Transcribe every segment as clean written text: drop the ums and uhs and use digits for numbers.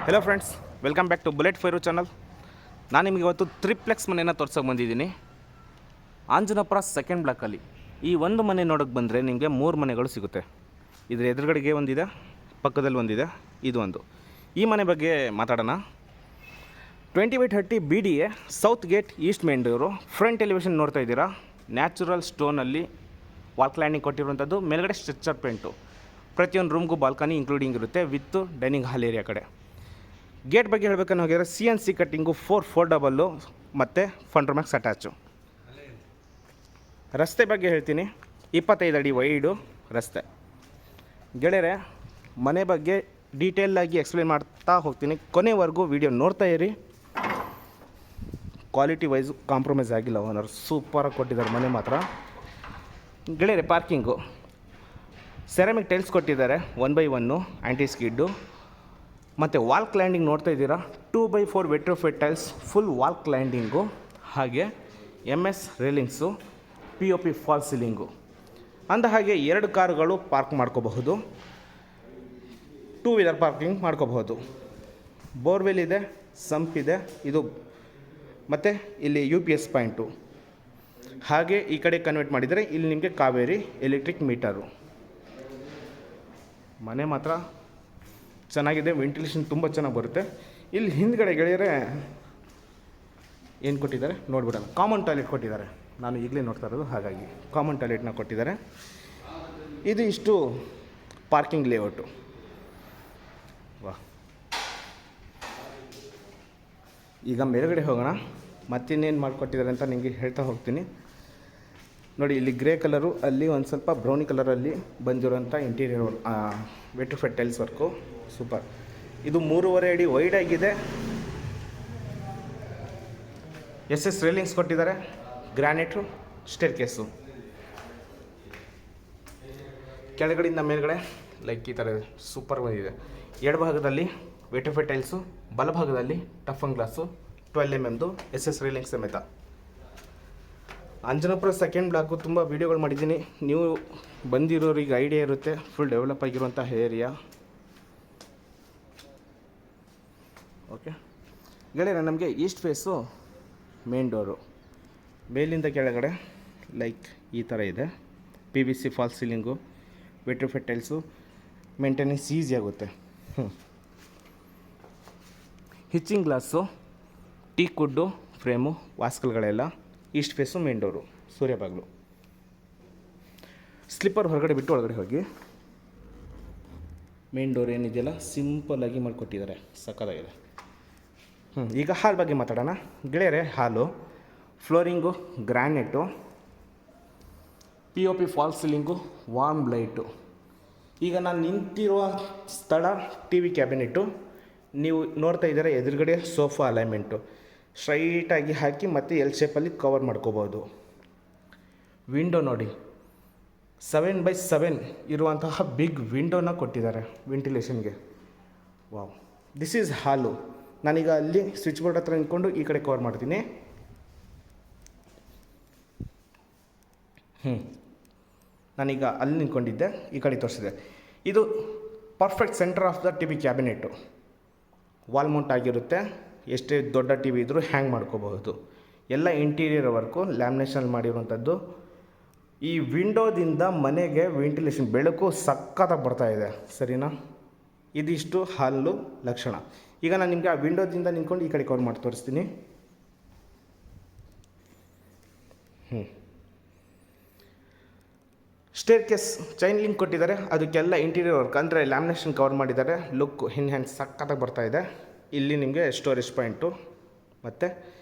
Hello friends, welcome back to bullet fire channel. ನಾನು ನಿಮಗೆ ಇವತ್ತು ತ್ರಿಪ್ಲೆಕ್ಸ್ ಮನೆಯನ್ನು ತೋರ್ಸೋಕೆ ಬಂದಿದ್ದೀನಿ. ಆಂಜನಪುರ ಸೆಕೆಂಡ್ ಬ್ಲಾಕಲ್ಲಿ ಈ ಒಂದು ಮನೆ ನೋಡೋಕ್ಕೆ ಬಂದರೆ ನಿಮಗೆ 3 ಮನೆಗಳು ಸಿಗುತ್ತೆ. ಇದರ ಎದುರುಗಡೆಗೆ ಒಂದಿದೆ, ಪಕ್ಕದಲ್ಲಿ ಒಂದಿದೆ, ಇದು ಒಂದು. ಈ ಮನೆ ಬಗ್ಗೆ ಮಾತಾಡೋಣ. 20/30 BDA south gate east main door. Front elevation ನೋಡ್ತಾ ಇದ್ದೀರಾ, ನ್ಯಾಚುರಲ್ ಸ್ಟೋನಲ್ಲಿ ವಾಲ್ ಕ್ಲೈಂಡಿಂಗ್ ಕೊಟ್ಟಿರುವಂಥದ್ದು. ಮೇಲ್ಗಡೆ ಸ್ಟ್ರಕ್ಚರ್ ಪೇಂಟು. ಪ್ರತಿಯೊಂದು ರೂಮ್ಗೂ ಬಾಲ್ಕನಿ ಇನ್ಕ್ಲೂಡಿಂಗ್ ಇರುತ್ತೆ ವಿತ್ ಡೈನಿಂಗ್ ಹಾಲ್ ಏರಿಯಾ ಕಡೆ. ಗೇಟ್ ಬಗ್ಗೆ ಹೇಳಬೇಕನ್ನು ಹೋಗಿದ್ರೆ CNC ಕಟ್ಟಿಂಗು 4/4 ಮತ್ತು ಫಂಡ್ರೋಮ್ಯಾಕ್ಸ್ ಅಟ್ಯಾಚು. ರಸ್ತೆ ಬಗ್ಗೆ ಹೇಳ್ತೀನಿ, 25 ಅಡಿ ವೈಡು ರಸ್ತೆ. ಗೆಳೆಯರೆ, ಮನೆ ಬಗ್ಗೆ ಡೀಟೇಲಾಗಿ ಎಕ್ಸ್ಪ್ಲೇನ್ ಮಾಡ್ತಾ ಹೋಗ್ತೀನಿ. ಕೊನೆವರೆಗೂ ವಿಡಿಯೋ ನೋಡ್ತಾ ಇರಿ. ಕ್ವಾಲಿಟಿ ವೈಸು ಕಾಂಪ್ರಮೈಸ್ ಆಗಿಲ್ಲ. ಓನರ್ ಸೂಪರಾಗಿ ಕೊಟ್ಟಿದ್ದಾರೆ ಮನೆ ಮಾತ್ರ. ಗೆಳೆಯರೆ, ಪಾರ್ಕಿಂಗು ಸೆರಾಮಿಕ್ ಟೈಲ್ಸ್ ಕೊಟ್ಟಿದ್ದಾರೆ 1/1 ಆ್ಯಂಟಿ ಸ್ಕಿಡ್ಡು. ಮತ್ತು ವಾಲ್ ಕ್ಲೈಂಡಿಂಗ್ ನೋಡ್ತಾ ಇದ್ದೀರಾ, 2/4 ವೆಟ್ರೋಫೈಟ್ ಟೈಲ್ಸ್ ಫುಲ್ ವಾಲ್ ಕ್ಲೈಂಡಿಂಗು. ಹಾಗೆ MS ರೇಲಿಂಗ್ಸು, POP ಫಾಲ್ ಸೀಲಿಂಗು. ಅಂದ ಹಾಗೆ 2 ಕಾರುಗಳು ಪಾರ್ಕ್ ಮಾಡ್ಕೋಬಹುದು, 2 ವೀಲರ್ ಪಾರ್ಕಿಂಗ್ ಮಾಡ್ಕೋಬಹುದು. ಬೋರ್ವೆಲ್ ಇದೆ, ಸಂಪ್ ಇದೆ ಇದು, ಮತ್ತು ಇಲ್ಲಿ UPS ಪಾಯಿಂಟು. ಹಾಗೆ ಈ ಕಡೆ ಕನ್ವರ್ಟ್ ಮಾಡಿದರೆ ಇಲ್ಲಿ ನಿಮಗೆ ಕಾವೇರಿ ಎಲೆಕ್ಟ್ರಿಕ್ ಮೀಟರು. ಮನೆ ಮಾತ್ರ ಚೆನ್ನಾಗಿದೆ, ವೆಂಟಿಲೇಷನ್ ತುಂಬ ಚೆನ್ನಾಗಿ ಬರುತ್ತೆ. ಇಲ್ಲಿ ಹಿಂದ್ಗಡೆ ಗೆಳೆಯರೆ ಏನು ಕೊಟ್ಟಿದ್ದಾರೆ ನೋಡ್ಬಿಡೋಣ. ಕಾಮನ್ ಟಾಯ್ಲೆಟ್ ಕೊಟ್ಟಿದ್ದಾರೆ. ನಾನು ಈಗಲೇ ನೋಡ್ತಾ ಇರೋದು, ಹಾಗಾಗಿ ಕಾಮನ್ ಟಾಯ್ಲೆಟ್ನ ಕೊಟ್ಟಿದ್ದಾರೆ. ಇದು ಇಷ್ಟು ಪಾರ್ಕಿಂಗ್ ಲೇಔಟು. ವಾಹ್, ಈಗ ಮೇಲ್ಗಡೆ ಹೋಗೋಣ. ಮತ್ತಿನ್ನೇನು ಮಾಡಿಕೊಟ್ಟಿದ್ದಾರೆ ಅಂತ ನಿಮಗೆ ಹೇಳ್ತಾ ಹೋಗ್ತೀನಿ. ನೋಡಿ, ಇಲ್ಲಿ ಗ್ರೇ ಕಲರು, ಅಲ್ಲಿ ಒಂದು ಸ್ವಲ್ಪ ಬ್ರೌನಿ ಕಲರಲ್ಲಿ ಬಂದಿರೋಂಥ ಇಂಟೀರಿಯರ್ ವೆಟ್ರೋಫೈಟ್ ಟೈಲ್ಸ್ ವರ್ಕು. ಸೂಪರ್. ಇದು 3.5 ಅಡಿ ವೈಡ್ ಆಗಿದೆ. SS ರೇಲಿಂಗ್ಸ್ ಕೊಟ್ಟಿದ್ದಾರೆ, ಗ್ರಾನೈಟು, ಸ್ಟೇರ್ ಕೇಸು. ಕೆಳಗಡೆಯಿಂದ ಮೇಲ್ಗಡೆ ಲೈಕ್ ಈ ಥರ ಇದೆ, ಸೂಪರ್ ಬಂದಿದೆ. ಎಡಭಾಗದಲ್ಲಿ ವೆಟ್ರೋಫೈಟ್ ಟೈಲ್ಸು, ಬಲಭಾಗದಲ್ಲಿ toughen glass 12 mm SS railings ಸಮೇತ. ಅಂಜನಾಪುರ ಸೆಕೆಂಡ್ ಬ್ಲಾಕು ತುಂಬ ವೀಡಿಯೋಗಳು ಮಾಡಿದ್ದೀನಿ. ನೀವು ಬಂದಿರೋರಿಗೆ ಐಡಿಯಾ ಇರುತ್ತೆ, ಫುಲ್ ಡೆವಲಪ್ ಆಗಿರುವಂಥ ಏರಿಯಾ. ಓಕೆ ಗೆಳೆಯರೆ, ನಮಗೆ ಈಸ್ಟ್ ಫೇಸು ಮೇನ್ ಡೋರು. ಮೇಲಿಂದ ಕೆಳಗಡೆ ಲೈಕ್ ಈ ಥರ ಇದೆ. PVC false ceiling, vitrified tiles, maintenance easy ಆಗುತ್ತೆ. ಹಿಚ್ಚಿಂಗ್ ಗ್ಲಾಸು, ಟೀ ಕುಡ್ಡು, ಫ್ರೇಮು, ವಾಸ್ಕಲ್ಗಳೆಲ್ಲ. ಈಸ್ಟ್ ಫೇಸು ಮೇನ್ ಡೋರು, ಸೂರ್ಯ ಬಾಗಿಲು. ಸ್ಲಿಪ್ಪರ್ ಹೊರಗಡೆ ಬಿಟ್ಟು ಒಳಗಡೆ ಹೋಗಿ. ಮೇನ್ ಡೋರ್ ಏನಿದೆಯಲ್ಲ ಸಿಂಪಲ್ಲಾಗಿ ಮಾಡಿಕೊಟ್ಟಿದ್ದಾರೆ, ಸಕ್ಕತ್ತಾಗಿದೆ. ಈಗ ಹಾಲ್ ಬಗ್ಗೆ ಮಾತಾಡೋಣ ಗೆಳೆಯರೆ. ಹಾಲು flooring granite, POP false ceiling, warm light. ಈಗ ನಾನು ನಿಂತಿರುವ ಸ್ಥಳ TV ಕ್ಯಾಬಿನೆಟ್ಟು. ನೀವು ನೋಡ್ತಾ ಇದ್ದೀರಾ ಎದುರುಗಡೆ ಸೋಫಾ ಅಲೈನ್ಮೆಂಟು ಸ್ಟ್ರೈಟಾಗಿ ಹಾಕಿ ಮತ್ತು L ಶೇಪಲ್ಲಿ ಕವರ್ ಮಾಡ್ಕೋಬೋದು. ವಿಂಡೋ ನೋಡಿ, 7/7 ಇರುವಂತಹ ಬಿಗ್ ವಿಂಡೋನ ಕೊಟ್ಟಿದ್ದಾರೆ ವೆಂಟಿಲೇಷನ್ಗೆ. ವಾವ್, ದಿಸ್ ಈಸ್ ಹಾಲು. ನಾನೀಗ ಅಲ್ಲಿ ಸ್ವಿಚ್ ಬೋರ್ಡ್ ಹತ್ರ ನಿಂತ್ಕೊಂಡು ಈ ಕಡೆ ಕವರ್ ಮಾಡ್ತೀನಿ. ನಾನೀಗ ಅಲ್ಲಿ ನಿಂತ್ಕೊಂಡಿದ್ದೆ, ಈ ಕಡೆ ತೋರಿಸಿದೆ. ಇದು perfect centre of the TV cabinet. Wall Mount ಆಗಿರುತ್ತೆ. ಎಷ್ಟೇ ದೊಡ್ಡ TV ಇದ್ದರೂ ಹ್ಯಾಂಗ್ ಮಾಡ್ಕೋಬಹುದು. ಎಲ್ಲ ಇಂಟೀರಿಯರ್ ವರ್ಕು ಲ್ಯಾಮಿನೇಷನ್ ಮಾಡಿರುವಂಥದ್ದು. ಈ ವಿಂಡೋದಿಂದ ಮನೆಗೆ ವೆಂಟಿಲೇಷನ್ ಬೆಳಕು ಸಕ್ಕತ್ತಾಗಿ ಬರ್ತಾಯಿದೆ, ಸರಿನಾ? ಇದಿಷ್ಟು ಹಾಲು ಲಕ್ಷಣ. ಈಗ ನಾನು ನಿಮಗೆ ಆ ವಿಂಡೋದಿಂದ ನಿಂತ್ಕೊಂಡು ಈ ಕಡೆ ಕವರ್ ಮಾಡಿ ತೋರಿಸ್ತೀನಿ. ಸ್ಟೇರ್ ಕೇಸ್ ಚೈನ್ ಲಿಂಕ್ ಕೊಟ್ಟಿದ್ದಾರೆ, ಅದಕ್ಕೆಲ್ಲ ಇಂಟೀರಿಯರ್ ವರ್ಕ್ ಅಂದರೆ ಲ್ಯಾಮಿನೇಷನ್ ಕವರ್ ಮಾಡಿದ್ದಾರೆ. ಲುಕ್ ಹ್ಯಾಂಡ್ ಸಕ್ಕತ್ತಾಗಿ ಬರ್ತಾಯಿದೆ. ಇಲ್ಲಿ ನಿಮಗೆ ಸ್ಟೋರೇಜ್ ಪಾಯಿಂಟು ಮತ್ತು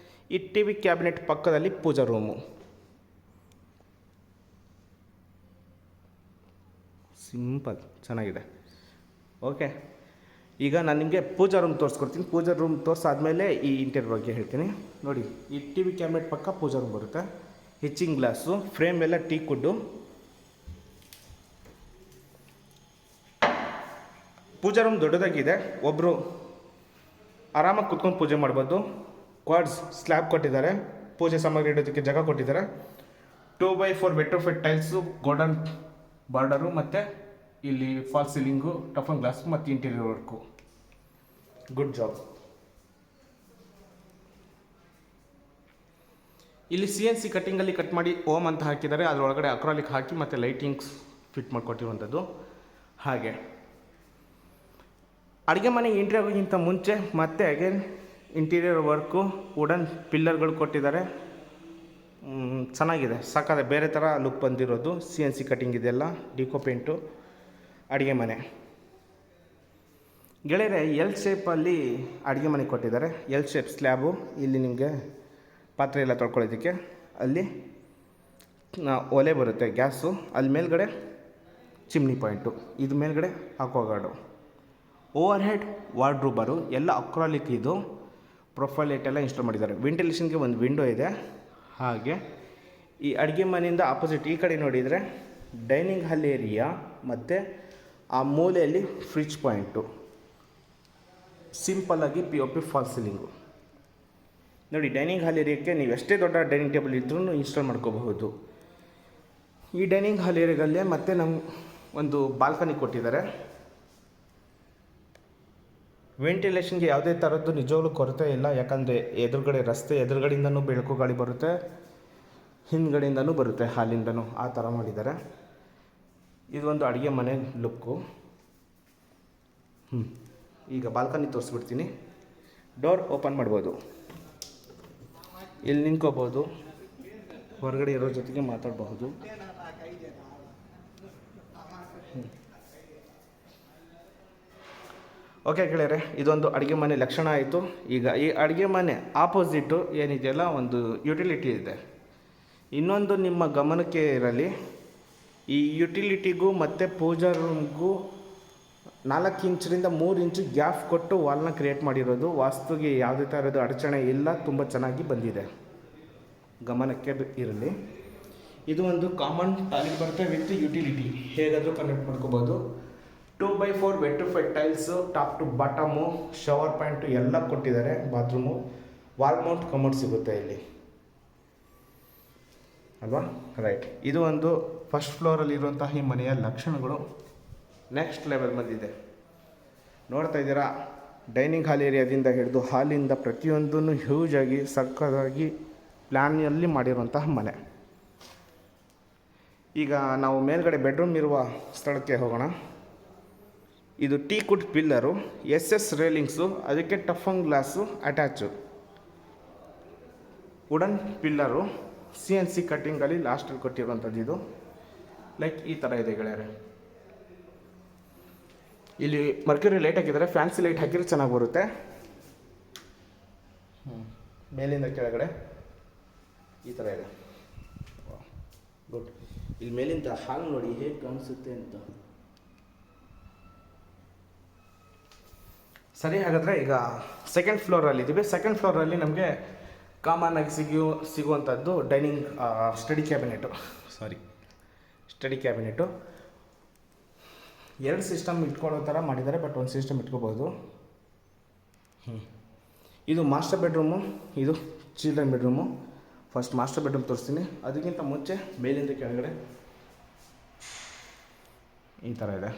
ಈ TV ಕ್ಯಾಬಿನೆಟ್ ಪಕ್ಕದಲ್ಲಿ ಪೂಜಾ ರೂಮು. ಸಿಂಪಲ್, ಚೆನ್ನಾಗಿದೆ. ಓಕೆ, ಈಗ ನಾನು ನಿಮಗೆ ಪೂಜಾ ರೂಮ್ ತೋರಿಸ್ಕೊಡ್ತೀನಿ. ಪೂಜಾ ರೂಮ್ ತೋರಿಸಾದ್ಮೇಲೆ ಈ ಇಂಟೀರಿಯರ್ ಬಗ್ಗೆ ಹೇಳ್ತೀನಿ. ನೋಡಿ, ಈ TV ಕ್ಯಾಬಿನೆಟ್ ಪಕ್ಕ ಪೂಜಾ ರೂಮ್ ಬರುತ್ತೆ. ಹಿಚ್ಚಿಂಗ್ ಗ್ಲಾಸು, ಫ್ರೇಮ್ ಎಲ್ಲ ಟೀ ಕುಡ್ಡು. ಪೂಜಾ ರೂಮ್ ದೊಡ್ಡದಾಗಿದೆ, ಒಬ್ಬರು ಆರಾಮಾಗಿ ಕುತ್ಕೊಂಡು ಪೂಜೆ ಮಾಡ್ಬೋದು. ಕ್ವಾಡ್ಸ್ ಸ್ಲ್ಯಾಬ್ ಕೊಟ್ಟಿದ್ದಾರೆ, ಪೂಜೆ ಸಾಮಗ್ರಿ ಇಡೋದಕ್ಕೆ ಜಾಗ ಕೊಟ್ಟಿದ್ದಾರೆ. 2/4 ವೆಟ್ರೋಫೈಟ್ ಟೈಲ್ಸು, ಗೋಲ್ಡನ್ ಬಾರ್ಡರು, ಮತ್ತು ಇಲ್ಲಿ ಫಾಲ್ ಸೀಲಿಂಗು, ಟಫನ್ ಗ್ಲಾಸ್ ಮತ್ತು ಇಂಟೀರಿಯರ್ ವರ್ಕು. Good job. ಇಲ್ಲಿ CNC ಕಟ್ಟಿಂಗಲ್ಲಿ ಕಟ್ ಮಾಡಿ ಓಮ್ ಅಂತ ಹಾಕಿದ್ದಾರೆ, ಅದರೊಳಗಡೆ ಅಕ್ರಾಲಿಕ್ ಹಾಕಿ ಮತ್ತು ಲೈಟಿಂಗ್ಸ್ ಫಿಟ್ ಮಾಡಿಕೊಟ್ಟಿರುವಂಥದ್ದು. ಹಾಗೆ ಅಡುಗೆ ಮನೆ ಎಂಟ್ರಿ ಆಗೋಕ್ಕಿಂತ ಮುಂಚೆ ಮತ್ತೆ ಅಗೇನ್ ಇಂಟೀರಿಯರ್ ವರ್ಕು, ವುಡನ್ ಪಿಲ್ಲರ್ಗಳು ಕೊಟ್ಟಿದ್ದಾರೆ. ಚೆನ್ನಾಗಿದೆ, ಸಾಕಾದೆ, ಬೇರೆ ಥರ ಲುಕ್ ಬಂದಿರೋದು. CNC ಕಟ್ಟಿಂಗ್ ಇದೆಲ್ಲ, ಡಿಕೋ ಪೇಂಟು. ಅಡುಗೆ ಮನೆ ಗೆಳೆಯರೆ ಎಲ್ ಶೇಪಲ್ಲಿ ಅಡುಗೆ ಮನೆ ಕೊಟ್ಟಿದ್ದಾರೆ. ಎಲ್ ಶೇಪ್ ಸ್ಲ್ಯಾಬು, ಇಲ್ಲಿ ನಿಮಗೆ ಪಾತ್ರೆ ಎಲ್ಲ ತೊಳ್ಕೊಳ್ಳೋದಕ್ಕೆ. ಅಲ್ಲಿ ಒಲೆ ಬರುತ್ತೆ, ಗ್ಯಾಸು. ಅಲ್ಲಿ ಮೇಲ್ಗಡೆ ಚಿಮ್ನಿ ಪಾಯಿಂಟು, ಇದು ಮೇಲ್ಗಡೆ ಅಕ್ವಾಗಾರ್ಡು. ಓವರ್ ಹೆಡ್ ವಾರ್ಡ್ರೂಬರು ಎಲ್ಲ ಅಕ್ರಾಲಿಕ್. ಇದು ಪ್ರೊಫೈಲ್ ಲೈಟ್ ಎಲ್ಲ ಇನ್ಸ್ಟಾಲ್ ಮಾಡಿದ್ದಾರೆ. ವೆಂಟಿಲೇಷನ್ಗೆ ಒಂದು ವಿಂಡೋ ಇದೆ. ಹಾಗೆ ಈ ಅಡುಗೆ ಮನೆಯಿಂದ ಆಪೋಸಿಟ್ ಈ ಕಡೆ ನೋಡಿದರೆ ಡೈನಿಂಗ್ ಹಾಲ್ ಏರಿಯಾ ಮತ್ತು ಆ ಮೂಲೆಯಲ್ಲಿ ಫ್ರಿಜ್ ಪಾಯಿಂಟು. ಸಿಂಪಲ್ಲಾಗಿ POP ಫಾಲ್ ಸೀಲಿಂಗು ನೋಡಿ. ಡೈನಿಂಗ್ ಹಾಲ್ ಏರಿಯಾಕ್ಕೆ ನೀವು ಎಷ್ಟೇ ದೊಡ್ಡ ಡೈನಿಂಗ್ ಟೇಬಲ್ ಇದ್ರೂ ಇನ್ಸ್ಟಾಲ್ ಮಾಡ್ಕೋಬಹುದು. ಈ ಡೈನಿಂಗ್ ಹಾಲ್ ಏರಿಯಾಗಲ್ಲೇ ಮತ್ತೆ ನಮ್ಗೆ ಒಂದು ಬಾಲ್ಕನಿ ಕೊಟ್ಟಿದ್ದಾರೆ. ವೆಂಟಿಲೇಷನ್ಗೆ ಯಾವುದೇ ಥರದ್ದು ನಿಜವಾಗ್ಲೂ ಕೊರತೆ ಇಲ್ಲ, ಯಾಕಂದರೆ ಎದುರುಗಡೆ ರಸ್ತೆ ಎದುರುಗಡೆಯಿಂದನೂ ಬೆಳಕು ಗಾಳಿ ಬರುತ್ತೆ, ಹಿಂದ್ಗಡೆಯಿಂದನೂ ಬರುತ್ತೆ, ಹಾಲಿಂದನೂ. ಆ ಥರ ಮಾಡಿದ್ದಾರೆ. ಇದು ಒಂದು ಅಡುಗೆ ಮನೆ ಲುಕ್ಕು. ಈಗ ಬಾಲ್ಕನಿ ತೋರಿಸ್ಬಿಡ್ತೀನಿ. ಡೋರ್ ಓಪನ್ ಮಾಡ್ಬೋದು, ಇಲ್ಲಿ ನಿಂತ್ಕೋಬೋದು, ಹೊರಗಡೆ ಇರೋ ಜೊತೆಗೆ ಮಾತಾಡಬಹುದು. ಓಕೆ ಗೆಳೆಯರೆ, ಇದೊಂದು ಅಡುಗೆ ಮನೆ ಲಕ್ಷಣ ಆಯಿತು. ಈಗ ಈ ಅಡುಗೆ ಮನೆ ಆಪೋಸಿಟ್ಟು ಏನಿದೆಯಲ್ಲ ಒಂದು ಯುಟಿಲಿಟಿ ಇದೆ. ಇನ್ನೊಂದು ನಿಮ್ಮ ಗಮನಕ್ಕೆ ಇರಲಿ, ಈ ಯುಟಿಲಿಟಿಗೂ ಮತ್ತು ಪೂಜಾ ರೂಮ್ಗೂ 4 ಇಂಚರಿಂದ 3 ಇಂಚು ಗ್ಯಾಪ್ ಕೊಟ್ಟು ವಾಲ್ನ ಕ್ರಿಯೇಟ್ ಮಾಡಿರೋದು. ವಾಸ್ತುಗೆ ಯಾವುದೇ ಥರದ ಅಡಚಣೆ ಇಲ್ಲ, ತುಂಬ ಚೆನ್ನಾಗಿ ಬಂದಿದೆ, ಗಮನಕ್ಕೆ ಇರಲಿ. ಇದು ಒಂದು ಕಾಮನ್ ಟಾಯ್ಲೆಟ್ ಬರುತ್ತೆ ವಿತ್ ಯುಟಿಲಿಟಿ, ಹೇಗಾದರೂ ಕನೆಕ್ಟ್ ಮಾಡ್ಕೋಬೋದು. 2x4 vitrified tiles, top to bottom, shower point ಎಲ್ಲ ಕೊಟ್ಟಿದ್ದಾರೆ. ಬಾತ್ರೂಮು, ವಾಲ್ ಮೌಂಟ್ ಕಮೋಡ್ ಸಿಗುತ್ತೆ ಇಲ್ಲಿ ಅಲ್ವಾ. ರೈಟ್, ಇದು ಒಂದು ಫಸ್ಟ್ ಫ್ಲೋರಲ್ಲಿ ಇರುವಂತಹ ಈ ಮನೆಯ ಲಕ್ಷಣಗಳು. ನೆಕ್ಸ್ಟ್ ಲೆವೆಲ್ ಬಂದಿದೆ, ನೋಡ್ತಾ ಇದ್ದೀರಾ. ಡೈನಿಂಗ್ ಹಾಲ್ ಏರಿಯಾದಿಂದ ಹಿಡಿದು ಹಾಲಿಂದ ಪ್ರತಿಯೊಂದನ್ನು ಹ್ಯೂಜಾಗಿ ಸಕ್ಕದಾಗಿ ಪ್ಲ್ಯಾನಲ್ಲಿ ಮಾಡಿರುವಂತಹ ಮನೆ. ಈಗ ನಾವು ಮೇಲ್ಗಡೆ ಬೆಡ್ರೂಮ್ ಇರುವ ಸ್ಥಳಕ್ಕೆ ಹೋಗೋಣ. ಇದು ಟೀಕುಡ್ ಪಿಲ್ಲರು, SS ರೇಲಿಂಗ್ಸು, ಅದಕ್ಕೆ toughen glass attach. Wooden pillar, CNC ಕಟ್ಟಿಂಗಲ್ಲಿ ಲಾಸ್ಟಲ್ಲಿ ಕೊಟ್ಟಿರುವಂಥದ್ದು. ಇದು ಲೈಕ್ ಈ ಥರ ಇದೆ ಗೆಳೆಯರೆ. ಇಲ್ಲಿ ಮರ್ಕ್ಯೂರಿ ಲೈಟ್ ಹಾಕಿದ್ದಾರೆ, ಫ್ಯಾನ್ಸಿ ಲೈಟ್ ಹಾಕಿದ್ರೆ ಚೆನ್ನಾಗಿ ಬರುತ್ತೆ. ಮೇಲಿಂದ ಕೆಳಗಡೆ ಈ ಥರ ಇದೆ. ಗುಡ್. ಇಲ್ಲಿ ಮೇಲಿಂದ ಹಾಲ್ ನೋಡಿ ಹೇಗೆ ಕಾಣಿಸುತ್ತೆ ಅಂತ. ಸರಿ, ಹಾಗಾದರೆ ಈಗ ಸೆಕೆಂಡ್ ಫ್ಲೋರಲ್ಲಿ ಇದ್ದೀವಿ. ಸೆಕೆಂಡ್ ಫ್ಲೋರಲ್ಲಿ ನಮಗೆ ಕಾಮನ್ ಆಗಿ ಸಿಗುವಂಥದ್ದು ಡೈನಿಂಗ್ ಸ್ಟಡಿ ಕ್ಯಾಬಿನೆಟು. 2 ಸಿಸ್ಟಮ್ ಇಟ್ಕೊಳ್ಳೋ ಥರ ಮಾಡಿದ್ದಾರೆ, ಬಟ್ ಒಂದು ಸಿಸ್ಟಮ್ ಇಟ್ಕೋಬೋದು. ಇದು ಮಾಸ್ಟರ್ ಬೆಡ್ರೂಮು, ಇದು children bedroom. First master bedroom ತೋರಿಸ್ತೀನಿ. ಅದಕ್ಕಿಂತ ಮುಂಚೆ ಮೇಲಿಂದ ಕೆಳಗಡೆ ಈ ಥರ ಇದೆ.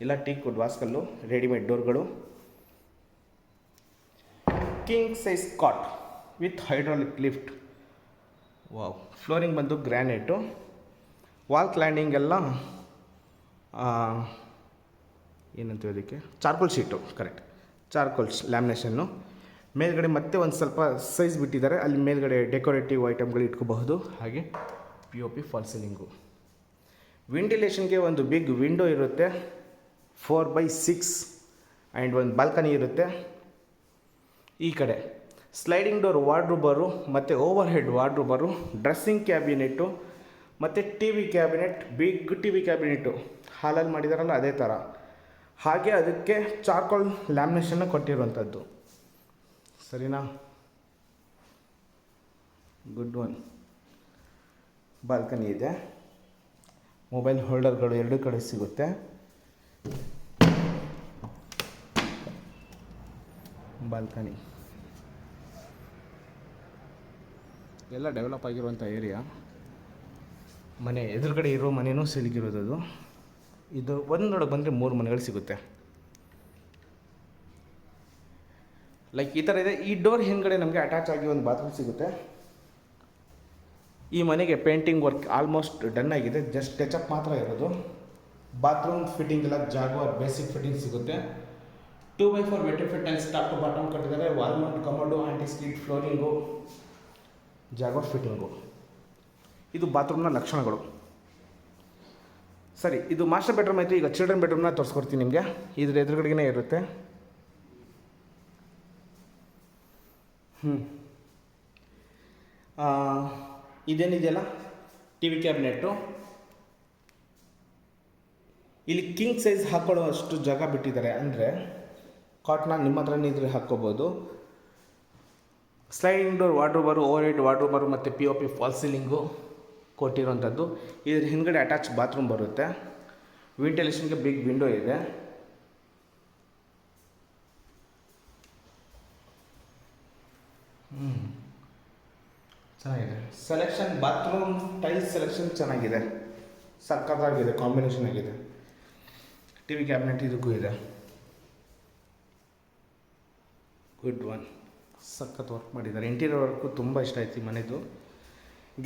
ಇಲ್ಲ ಟೀಕ್ವುಡ್ ವಾಸ್ಕಲ್ಲು, ರೆಡಿಮೇಡ್ ಡೋರ್ಗಳು, king size cot with hydraulic lift. Wow. Flooring ಬಂದು ಗ್ರ್ಯಾನೈಟು. ವಾಲ್ ಕ್ಲೈಂಡಿಂಗ್ ಎಲ್ಲ ಏನಂತೀವಿ ಅದಕ್ಕೆ, charcoal sheet. Correct, charcoal lamination. ಮೇಲ್ಗಡೆ ಮತ್ತೆ ಒಂದು ಸ್ವಲ್ಪ ಸೈಜ್ ಬಿಟ್ಟಿದ್ದಾರೆ, ಅಲ್ಲಿ ಮೇಲ್ಗಡೆ ಡೆಕೋರೇಟಿವ್ ಐಟಮ್ಗಳು ಇಟ್ಕೋಬಹುದು. ಹಾಗೆ POP ಫಾಲ್ ಸೀಲಿಂಗು. ವೆಂಟಿಲೇಷನ್ಗೆ ಒಂದು ಬಿಗ್ ವಿಂಡೋ ಇರುತ್ತೆ, 4x6, ಆ್ಯಂಡ್ ಒಂದು ಬಾಲ್ಕನಿ ಇರುತ್ತೆ. ಈ ಕಡೆ ಸ್ಲೈಡಿಂಗ್ ಡೋರ್ ವಾರ್ಡ್ರೂಬರು ಮತ್ತು ಓವರ್ ಹೆಡ್ ವಾರ್ಡ್ರೂಬರು, ಡ್ರೆಸ್ಸಿಂಗ್ ಕ್ಯಾಬಿನೆಟ್ಟು ಮತ್ತು TV cabinet, big TV cabinet ಹಾಲಲ್ಲಿ ಮಾಡಿದಾರಲ್ಲ ಅದೇ ಥರ. ಹಾಗೆ ಅದಕ್ಕೆ ಚಾರ್ಕೋಲ್ ಲ್ಯಾಮಿನೇಷನ್ನು ಕೊಟ್ಟಿರುವಂಥದ್ದು. ಸರಿನಾ? Good one. ಬಾಲ್ಕನಿ ಇದೆ, ಮೊಬೈಲ್ ಹೋಲ್ಡರ್ಗಳು 2 ಕಡೆ ಸಿಗುತ್ತೆ. ಬಾಲ್ಕನಿ ಎಲ್ಲ ಡೆವಲಪ್ ಆಗಿರುವಂಥ ಏರಿಯಾ. ಮನೆ ಎದುರುಗಡೆ ಇರೋ ಮನೆಯೂ ಸಿಲುಕಿರೋದು. ಇದು ಒಂದೊಳಗೆ ಬಂದರೆ 3 ಮನೆಗಳು ಸಿಗುತ್ತೆ. ಲೈಕ್ ಈ ಥರ ಇದೆ. ಈ ಡೋರ್ ಹಿಂದ್ಗಡೆ ನಮಗೆ ಅಟ್ಯಾಚ್ ಆಗಿ ಒಂದು ಬಾತ್ರೂಮ್ ಸಿಗುತ್ತೆ. ಈ ಮನೆಗೆ ಪೇಂಟಿಂಗ್ ವರ್ಕ್ ಆಲ್ಮೋಸ್ಟ್ ಡನ್ ಆಗಿದೆ, ಜಸ್ಟ್ ಟಚಪ್ ಮಾತ್ರ ಇರೋದು. ಬಾತ್ರೂಮ್ ಫಿಟ್ಟಿಂಗ್ ಎಲ್ಲ ಜಾಗ್ವಾರ್ ಬೇಸಿಕ್ ಫಿಟ್ಟಿಂಗ್ ಸಿಗುತ್ತೆ. 2x4 vitrified tiles top to bottom ಕಟ್ಟಿದ್ದಾರೆ. Wall mount commode, anti skid flooring, Jaguar fitting. ಇದು ಬಾತ್ರೂಮ್ನ ಲಕ್ಷಣಗಳು. ಸರಿ, ಇದು ಮಾಸ್ಟರ್ ಬೆಡ್ರೂಮ್ ಆಯಿತು. ಈಗ ಚಿಲ್ಡ್ರನ್ ಬೆಡ್ರೂಮ್ನ ತೋರಿಸ್ಕೊಡ್ತೀನಿ ನಿಮಗೆ. ಇದ್ರ ಎದುರುಗಡೆಗೇ ಇರುತ್ತೆ. ಇದೇನಿದೆಯಲ್ಲ ಟಿ ವಿ ಕ್ಯಾಬಿನೆಟ್ಟು, ಇಲ್ಲಿ ಕಿಂಗ್ ಸೈಜ್ ಹಾಕ್ಕೊಳ್ಳೋ ಅಷ್ಟು ಜಾಗ ಬಿಟ್ಟಿದ್ದಾರೆ. ಅಂದರೆ ಕಾಟ್ನ ನಿಮ್ಮ ಹತ್ರನೇ ಇದ್ರೆ ಹಾಕ್ಕೋಬೋದು. ಸ್ಲೈಡಿಂಗ್ ಡೋರ್ ವಾರ್ಡ್ರೋಬರು, ಓವರ್ ಹೆಡ್ ವಾರ್ಡ್ರೋಬರು ಮತ್ತು POP ಫಾಲ್ ಸೀಲಿಂಗು ಕೊಟ್ಟಿರೋಂಥದ್ದು. ಇದ್ರ ಹಿಂದ್ಗಡೆ ಅಟ್ಯಾಚ್ ಬಾತ್ರೂಮ್ ಬರುತ್ತೆ. ವೆಂಟಿಲೇಷನ್ಗೆ ಬಿಗ್ ವಿಂಡೋ ಇದೆ. ಚೆನ್ನಾಗಿದೆ ಸೆಲೆಕ್ಷನ್. ಬಾತ್ರೂಮ್ ಟೈಲ್ಸ್ ಸೆಲೆಕ್ಷನ್ ಚೆನ್ನಾಗಿದೆ, ಸಕ್ಕತ್ತಾಗಿದೆ, ಕಾಂಬಿನೇಷನ್ ಆಗಿದೆ. ಟಿ ವಿ ಕ್ಯಾಬಿನೆಟ್ ಇದಕ್ಕೂ ಇದೆ. Good one. ಸಖತ್ ವರ್ಕ್ ಮಾಡಿದ್ದಾರೆ. ಇಂಟೀರಿಯರ್ ವರ್ಕು ತುಂಬ ಇಷ್ಟ ಆಯ್ತು ಈ ಮನೆದು.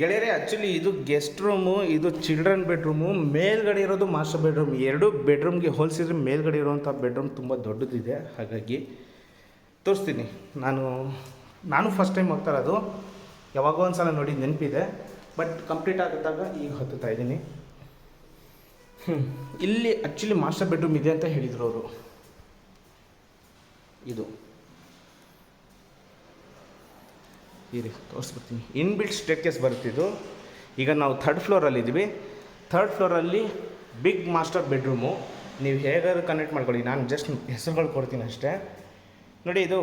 ಗೆಳೆಯರೆ, ಆ್ಯಕ್ಚುಲಿ ಇದು ಗೆಸ್ಟ್ ರೂಮು, ಇದು ಚಿಲ್ಡ್ರನ್ ಬೆಡ್ರೂಮು. ಮೇಲ್ಗಡೆ ಇರೋದು ಮಾಸ್ಟರ್ ಬೆಡ್ರೂಮ್. ಎರಡು ಬೆಡ್ರೂಮ್ಗೆ ಹೋಲಿಸಿದ್ರೆ ಮೇಲ್ಗಡೆ ಇರೋವಂಥ ಬೆಡ್ರೂಮ್ ತುಂಬ ದೊಡ್ಡದಿದೆ. ಹಾಗಾಗಿ ತೋರಿಸ್ತೀನಿ. ನಾನು ಫಸ್ಟ್ ಟೈಮ್ ಹೋಗ್ತಾ ಇರೋದು. ಯಾವಾಗೋ ಒಂದು ಸಲ ನೋಡಿ ನೆನಪಿದೆ, ಬಟ್ ಕಂಪ್ಲೀಟ್ ಆಗಿದ್ದಾಗ ಈಗ ಹತ್ತುತ್ತಾ ಇದ್ದೀನಿ. ಇಲ್ಲಿ ಆ್ಯಕ್ಚುಲಿ ಮಾಸ್ಟರ್ ಬೆಡ್ರೂಮ್ ಇದೆ ಅಂತ ಹೇಳಿದರು ಅವರು. ಇದು ಈ ರೀತಿ ತೋರಿಸ್ಬಿಡ್ತೀನಿ. ಇನ್ಬಿಲ್ಟ್ ಸ್ಟೇರ್ಕೇಸ್ ಬರುತ್ತಿದ್ದು. ಈಗ ನಾವು 3rd ಫ್ಲೋರಲ್ಲಿದ್ದೀವಿ. 3rd ಫ್ಲೋರಲ್ಲಿ ಬಿಗ್ ಮಾಸ್ಟರ್ ಬೆಡ್ರೂಮು. ನೀವು ಹೇಗಾದ್ರೂ ಕನೆಕ್ಟ್ ಮಾಡ್ಕೊಳ್ಳಿ, ನಾನು ಜಸ್ಟ್ ಹೆಸರುಗಳು ಕೊಡ್ತೀನಿ ಅಷ್ಟೇ. ನೋಡಿ, ಇದು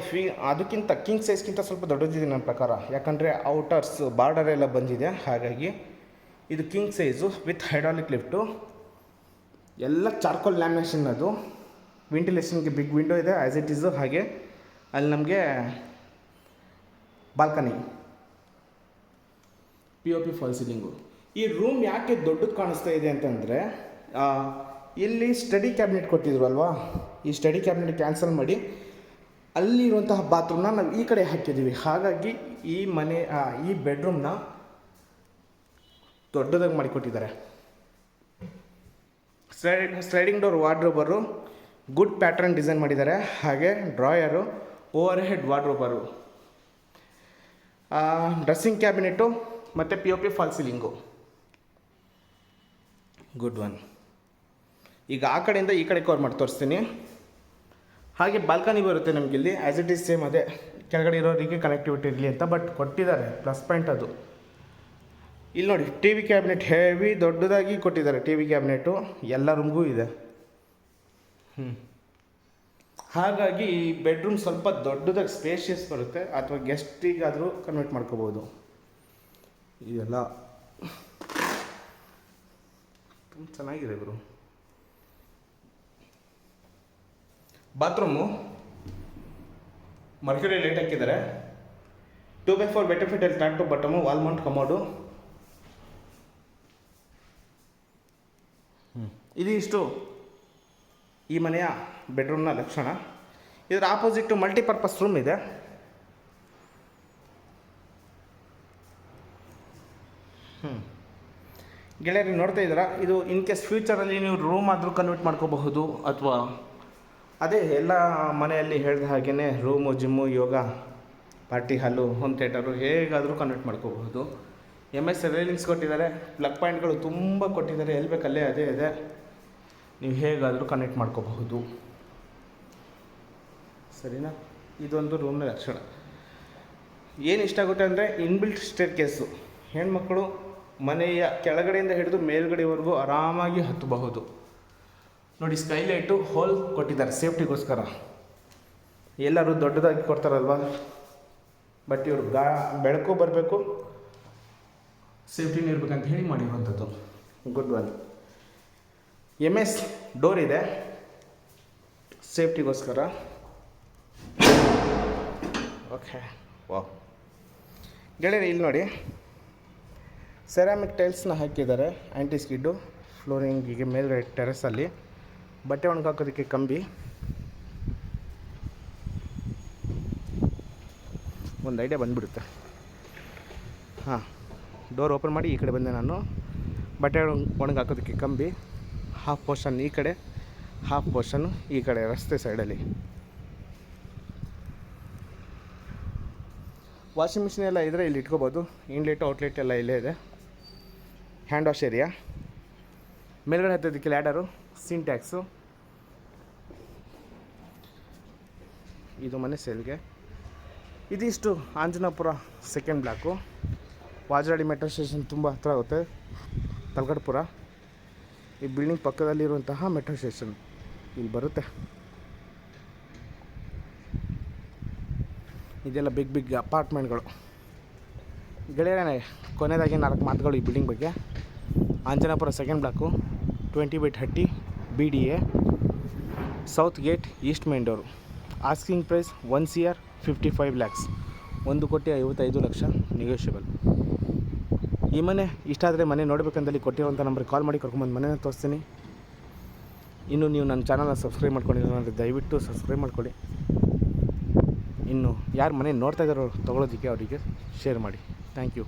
ಅದಕ್ಕಿಂತ ಕಿಂಗ್ ಸೈಜ್ಗಿಂತ ಸ್ವಲ್ಪ ದೊಡ್ಡದಿದೆ ನನ್ನ ಪ್ರಕಾರ. ಯಾಕಂದರೆ ಔಟರ್ಸ್ ಬಾರ್ಡರ್ ಎಲ್ಲ ಬಂದಿದೆ. ಹಾಗಾಗಿ ಇದು king size with hydraulic lift. ಎಲ್ಲ ಚಾರ್ಕೋಲ್ ಲ್ಯಾಮಿನೇಷನ್. ಅದು ವೆಂಟಿಲೇಷನ್ಗೆ ಬಿಗ್ ವಿಂಡೋ ಇದೆ ಆ್ಯಸ್ ಇಟ್ ಈಸು. ಹಾಗೆ ಅಲ್ಲಿ ನಮಗೆ ಬಾಲ್ಕನಿ, POP ಫಾಲ್ ಸೀಲಿಂಗು. ಈ ರೂಮ್ ಯಾಕೆ ದೊಡ್ಡದು ಕಾಣಿಸ್ತಾ ಇದೆ ಅಂತಂದರೆ, ಇಲ್ಲಿ ಸ್ಟಡಿ ಕ್ಯಾಬಿನೆಟ್ ಕೊಟ್ಟಿದ್ರು ಅಲ್ವಾ, ಈ ಸ್ಟಡಿ ಕ್ಯಾಬಿನೆಟ್ ಕ್ಯಾನ್ಸಲ್ ಮಾಡಿ ಅಲ್ಲಿರುವಂತಹ ಬಾತ್ರೂಮ್ನ ನಾವು ಈ ಕಡೆ ಹಾಕಿದ್ದೀವಿ. ಹಾಗಾಗಿ ಈ ಬೆಡ್ರೂಮ್ನ ದೊಡ್ಡದಾಗಿ ಮಾಡಿಕೊಟ್ಟಿದ್ದಾರೆ. Sliding door wardrobe good pattern design ಮಾಡಿದ್ದಾರೆ. ಹಾಗೆ drawer, over head wardrobe, dressing cabinet ಮತ್ತು POP false ceiling. Good one. ಈಗ ಆ ಕಡೆಯಿಂದ ಈ ಕಡೆ ಕವರ್ ಮಾಡಿ ತೋರಿಸ್ತೀನಿ. ಹಾಗೆ ಬಾಲ್ಕನಿ ಬರುತ್ತೆ ನಮಗಿಲ್ಲಿ ಆ್ಯಸ್ ಇಟ್ ಈಸ್ ಸೇಮ್. ಅದೇ ಕೆಳಗಡೆ ಇರೋರಿಗೆ ಕನೆಕ್ಟಿವಿಟಿ ಇರಲಿ ಅಂತ, ಬಟ್ ಕೊಟ್ಟಿದ್ದಾರೆ, ಪ್ಲಸ್ ಪಾಯಿಂಟ್ ಅದು. ಇಲ್ಲಿ ನೋಡಿ, ಟಿ ವಿ ಕ್ಯಾಬಿನೆಟ್ ಹೆವಿ ದೊಡ್ಡದಾಗಿ ಕೊಟ್ಟಿದ್ದಾರೆ. ಟಿ ವಿ ಕ್ಯಾಬಿನೆಟು ಎಲ್ಲ ರೂಮ್ಗೂ ಇದೆ. ಹಾಗಾಗಿ ಈ ಬೆಡ್ರೂಮ್ ಸ್ವಲ್ಪ ದೊಡ್ಡದಾಗಿ ಸ್ಪೇಷಿಯಸ್ ಬರುತ್ತೆ, ಅಥವಾ ಗೆಸ್ಟಿಗಾದರೂ ಕನ್ವರ್ಟ್ ಮಾಡ್ಕೋಬೋದು. ಇದೆಲ್ಲ ತುಂಬ ಚೆನ್ನಾಗಿದೆ ಗುರು. ಬಾತ್ರೂಮು ಮರ್ಕ್ಯುರಿ ಲೈಟ್ ಹಾಕಿದ್ದಾರೆ. 2x4 vitrified tiles top to bottom, wall mount commode. ಇದಿಷ್ಟು ಈ ಮನೆಯ ಬೆಡ್ರೂಮ್ನ ಲಕ್ಷಣ. ಇದರ ಆಪೋಸಿಟ್ ಮಲ್ಟಿಪರ್ಪಸ್ ರೂಮ್ ಇದೆ. ಗೆಳೆಯರಿ ನೋಡ್ತಾ ಇದ್ದೀರಾ, ಇದು ಇನ್ ಕೇಸ್ ಫ್ಯೂಚರಲ್ಲಿ ನೀವು ರೂಮ್ ಆದರೂ ಕನ್ವರ್ಟ್ ಮಾಡ್ಕೋಬಹುದು, ಅಥವಾ ಅದೇ ಎಲ್ಲ ಮನೆಯಲ್ಲಿ ಹೇಳಿದ ಹಾಗೆಯೇ ರೂಮು, ಜಿಮ್ಮು, ಯೋಗ, ಪಾರ್ಟಿ ಹಾಲು, ಹೋಮ್ ಥಿಯೇಟರು ಹೇಗಾದರೂ ಕನ್ವರ್ಟ್ ಮಾಡ್ಕೋಬಹುದು. MS ರೈಲಿಂಗ್ಸ್ ಕೊಟ್ಟಿದ್ದಾರೆ. ಪ್ಲಗ್ ಪಾಯಿಂಟ್ಗಳು ತುಂಬ ಕೊಟ್ಟಿದ್ದಾರೆ. ಎಲ್ಲಿ ಬೇಕಲ್ಲೇ ಅದೇ ಇದೆ. ನೀವು ಹೇಗಾದರೂ ಕನೆಕ್ಟ್ ಮಾಡ್ಕೋಬಹುದು. ಸರಿನಾ? ಇದೊಂದು ರೂಮ್ನ ಲಕ್ಷಣ. ಏನು ಇಷ್ಟ ಆಗುತ್ತೆ ಅಂದರೆ ಇನ್ಬಿಲ್ಟ್ ಸ್ಟೇರ್ ಕೇಸು. ಹೆಣ್ಮಕ್ಳು ಮನೆಯ ಕೆಳಗಡೆಯಿಂದ ಹಿಡಿದು ಮೇಲ್ಗಡೆವರೆಗೂ ಆರಾಮಾಗಿ ಹತ್ತಬಹುದು. ನೋಡಿ, ಸ್ಕೈಲೈಟು ಹೋಲ್ ಕೊಟ್ಟಿದ್ದಾರೆ ಸೇಫ್ಟಿಗೋಸ್ಕರ. ಎಲ್ಲರೂ ದೊಡ್ಡದಾಗಿ ಕೊಡ್ತಾರಲ್ವ, ಬಟ್ ಇವರು ಬೆಳಕು ಬರಬೇಕು, ಸೇಫ್ಟಿನೂ ಇರಬೇಕಂತ ಹೇಳಿ ಮಾಡಿರುವಂಥದ್ದು. Good one. MS ಡೋರ್ ಇದೆ ಸೇಫ್ಟಿಗೋಸ್ಕರ. Okay, wow. ಗೆಳೆಯರೆ, ಇಲ್ಲಿ ನೋಡಿ, ಸೆರಾಮಿಕ್ ಟೈಲ್ಸ್ನ ಹಾಕಿದ್ದಾರೆ. ಆ್ಯಂಟಿ ಸ್ಕಿಡ್ಡು ಫ್ಲೋರಿಂಗಿಗೆ ಮೇಲ್ಗಡೆ ಟೆರೆಸಲ್ಲಿ ಬಟ್ಟೆ ಒಣಗಾಕೋದಕ್ಕೆ ಕಂಬಿ, ಒಂದು ಐಡಿಯಾ ಬಂದುಬಿಡುತ್ತೆ. ಹಾಂ, ಡೋರ್ ಓಪನ್ ಮಾಡಿ ಈ ಕಡೆ ಬಂದೆ ನಾನು. ಬಟ್ಟೆ ಒಣಗಾಕೋದಕ್ಕೆ ಕಂಬಿ, ಹಾಫ್ ಪೋರ್ಷನ್ ಈ ಕಡೆ, ಹಾಫ್ ಪೋರ್ಷನ್ನು ಈ ಕಡೆ ರಸ್ತೆ ಸೈಡಲ್ಲಿ. ವಾಷಿಂಗ್ ಮಿಷಿನ್ ಎಲ್ಲ ಇದ್ದರೆ ಇಲ್ಲಿ ಇಟ್ಕೋಬೋದು. ಇನ್ಲೆಟ್ ಔಟ್ಲೆಟ್ ಎಲ್ಲ ಇಲ್ಲೇ ಇದೆ. ಹ್ಯಾಂಡ್ ವಾಶ್ ಏರಿಯಾ, ಮೇಲ್ಗಡೆ ಹತ್ತೋದಕ್ಕೆ ಲ್ಯಾಡರು, ಸಿಂಟ್ಯಾಕ್ಸು. ಇದು ಮನೆ ಸೇಲ್ಗೆ. ಇದಿಷ್ಟು ಆಂಜನಾಪುರ ಸೆಕೆಂಡ್ ಬ್ಲಾಕು. ವಾಜರಾಡಿ ಮೆಟ್ರೋ ಸ್ಟೇಷನ್ ತುಂಬ ಹತ್ತಿರ ಆಗುತ್ತೆ, ತಲಗಡ್ಪುರ. ಈ ಬಿಲ್ಡಿಂಗ್ ಪಕ್ಕದಲ್ಲಿರುವಂತಹ ಮೆಟ್ರೋ ಸ್ಟೇಷನ್ ಇಲ್ಲಿ ಬರುತ್ತೆ. ಇದೆಲ್ಲ ಬಿಗ್ ಅಪಾರ್ಟ್ಮೆಂಟ್ಗಳು. ಗೆಳೆಯರೇ, ಕೊನೆಯದಾಗಿ 4 ಮಾತುಗಳು ಈ ಬಿಲ್ಡಿಂಗ್ ಬಗ್ಗೆ. Anjanapura second block, 20/30 BDA, south gate, east main door. Asking price 1 CR 55 lakhs, 1,55,00,000 negotiable. ಈ ಮನೆ ಇಷ್ಟ ಆದರೆ ಮನೆ ನೋಡಬೇಕಂದಲ್ಲಿ ಕೊಟ್ಟಿರುವಂಥ ನಂಬರ್ಗೆ ಕಾಲ್ ಮಾಡಿ ಕರ್ಕೊಂಬಂದು ಮನೆನ ತೋರಿಸ್ತೀನಿ. ಇನ್ನು ನೀವು ನನ್ನ ಚಾನಲ್ನ ಸಬ್ಸ್ಕ್ರೈಬ್ ಮಾಡ್ಕೊಂಡಿಲ್ಲ ಅಂದರೆ ದಯವಿಟ್ಟು ಸಬ್ಸ್ಕ್ರೈಬ್ ಮಾಡ್ಕೊಳ್ಳಿ. ಇನ್ನು ಯಾರು ಮನೆ ನೋಡ್ತಾ ಇದ್ದಾರೋ ತೊಗೊಳೋದಕ್ಕೆ ಅವರಿಗೆ ಶೇರ್ ಮಾಡಿ. Thank you.